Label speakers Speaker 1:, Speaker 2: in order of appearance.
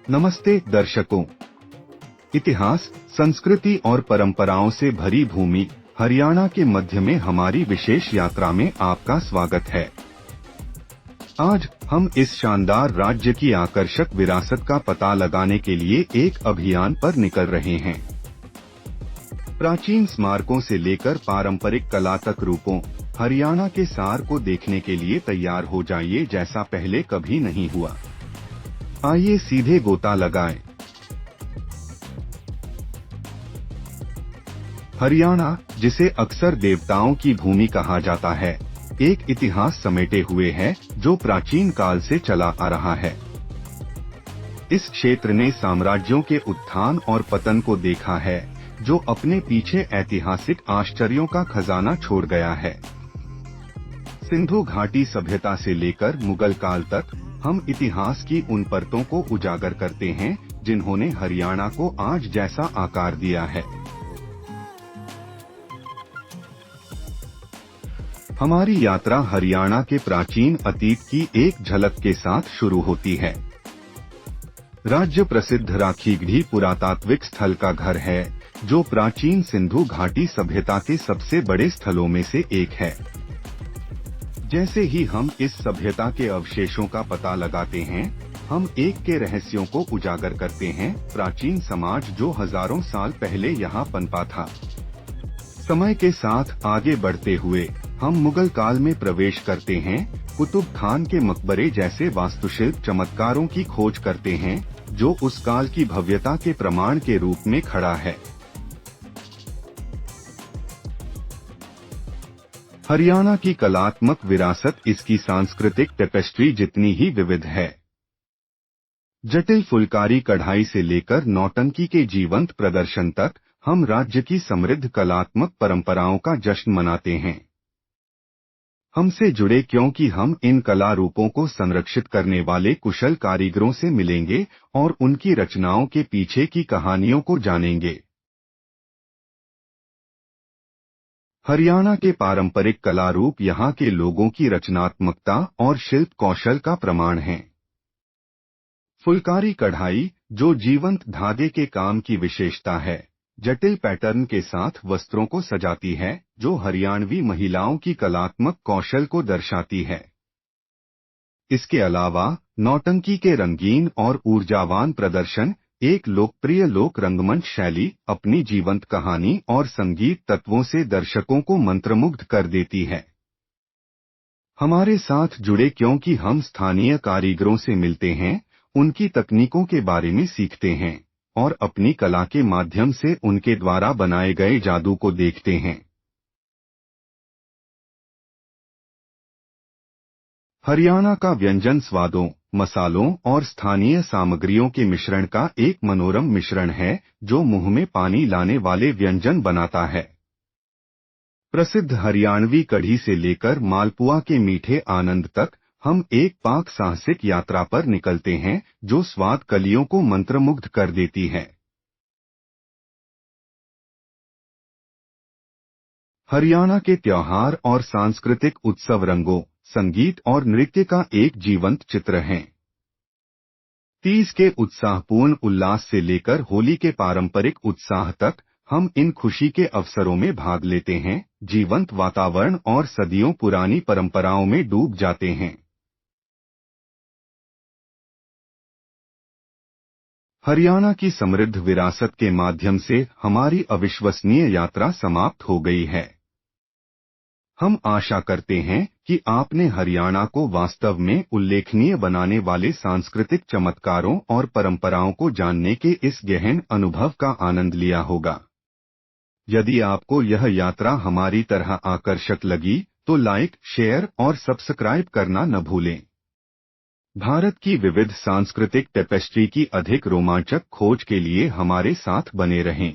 Speaker 1: नमस्ते दर्शकों। इतिहास, संस्कृति और परंपराओं से भरी भूमि हरियाणा के मध्य में हमारी विशेष यात्रा में आपका स्वागत है। आज हम इस शानदार राज्य की आकर्षक विरासत का पता लगाने के लिए एक अभियान पर निकल रहे हैं। प्राचीन स्मारकों से लेकर पारंपरिक कला तक रूपों हरियाणा के सार को देखने के लिए तैयार हो जाइए, जैसा पहले कभी नहीं हुआ। आइए सीधे गोता लगाएं। हरियाणा, जिसे अक्सर देवताओं की भूमि कहा जाता है, एक इतिहास समेटे हुए है जो प्राचीन काल से चला आ रहा है। इस क्षेत्र ने साम्राज्यों के उत्थान और पतन को देखा है, जो अपने पीछे ऐतिहासिक आश्चर्यों का खजाना छोड़ गया है। सिंधु घाटी सभ्यता से लेकर मुगल काल तक हम इतिहास की उन परतों को उजागर करते हैं जिन्होंने हरियाणा को आज जैसा आकार दिया है। हमारी यात्रा हरियाणा के प्राचीन अतीत की एक झलक के साथ शुरू होती है। राज्य प्रसिद्ध राखीगढ़ी पुरातात्विक स्थल का घर है, जो प्राचीन सिंधु घाटी सभ्यता के सबसे बड़े स्थलों में से एक है। जैसे ही हम इस सभ्यता के अवशेषों का पता लगाते हैं, हम एक के रहस्यों को उजागर करते हैं। प्राचीन समाज जो हजारों साल पहले यहाँ पनपा था। समय के साथ आगे बढ़ते हुए हम मुगल काल में प्रवेश करते हैं। कुतुब खान के मकबरे जैसे वास्तुशिल्प चमत्कारों की खोज करते हैं, जो उस काल की भव्यता के प्रमाण के रूप में खड़ा है। हरियाणा की कलात्मक विरासत इसकी सांस्कृतिक टेपेस्ट्री जितनी ही विविध है। जटिल फुलकारी कढ़ाई से लेकर नौटंकी के जीवंत प्रदर्शन तक हम राज्य की समृद्ध कलात्मक परंपराओं का जश्न मनाते हैं। हमसे जुड़े क्योंकि हम इन कला रूपों को संरक्षित करने वाले कुशल कारीगरों से मिलेंगे और उनकी रचनाओं के पीछे की कहानियों को जानेंगे। हरियाणा के पारंपरिक कला रूप यहाँ के लोगों की रचनात्मकता और शिल्प कौशल का प्रमाण हैं। फुलकारी कढ़ाई, जो जीवंत धागे के काम की विशेषता है, जटिल पैटर्न के साथ वस्त्रों को सजाती है, जो हरियाणवी महिलाओं की कलात्मक कौशल को दर्शाती है। इसके अलावा नौटंकी के रंगीन और ऊर्जावान प्रदर्शन एक लोकप्रिय लोक रंगमंच शैली अपनी जीवंत कहानी और संगीत तत्वों से दर्शकों को मंत्रमुग्ध कर देती है। हमारे साथ जुड़े क्योंकि हम स्थानीय कारीगरों से मिलते हैं, उनकी तकनीकों के बारे में सीखते हैं और अपनी कला के माध्यम से उनके द्वारा बनाए गए जादू को देखते हैं। हरियाणा का व्यंजन स्वादों, मसालों और स्थानीय सामग्रियों के मिश्रण का एक मनोरम मिश्रण है, जो मुंह में पानी लाने वाले व्यंजन बनाता है। प्रसिद्ध हरियाणवी कढ़ी से लेकर मालपुआ के मीठे आनंद तक हम एक पाक साहसिक यात्रा पर निकलते हैं, जो स्वाद कलियों को मंत्रमुग्ध कर देती है। हरियाणा के त्योहार और सांस्कृतिक उत्सव रंगों, संगीत और नृत्य का एक जीवंत चित्र हैं। तीज के उत्साहपूर्ण उल्लास से लेकर होली के पारंपरिक उत्साह तक हम इन खुशी के अवसरों में भाग लेते हैं, जीवंत वातावरण और सदियों पुरानी परंपराओं में डूब जाते हैं। हरियाणा की समृद्ध विरासत के माध्यम से हमारी अविश्वसनीय यात्रा समाप्त हो गई है। हम आशा करते हैं कि आपने हरियाणा को वास्तव में उल्लेखनीय बनाने वाले सांस्कृतिक चमत्कारों और परंपराओं को जानने के इस गहन अनुभव का आनंद लिया होगा। यदि आपको यह यात्रा हमारी तरह आकर्षक लगी, तो लाइक, शेयर और सब्सक्राइब करना न भूलें। भारत की विविध सांस्कृतिक टेपेस्ट्री की अधिक रोमांचक खोज के लिए हमारे साथ बने रहें।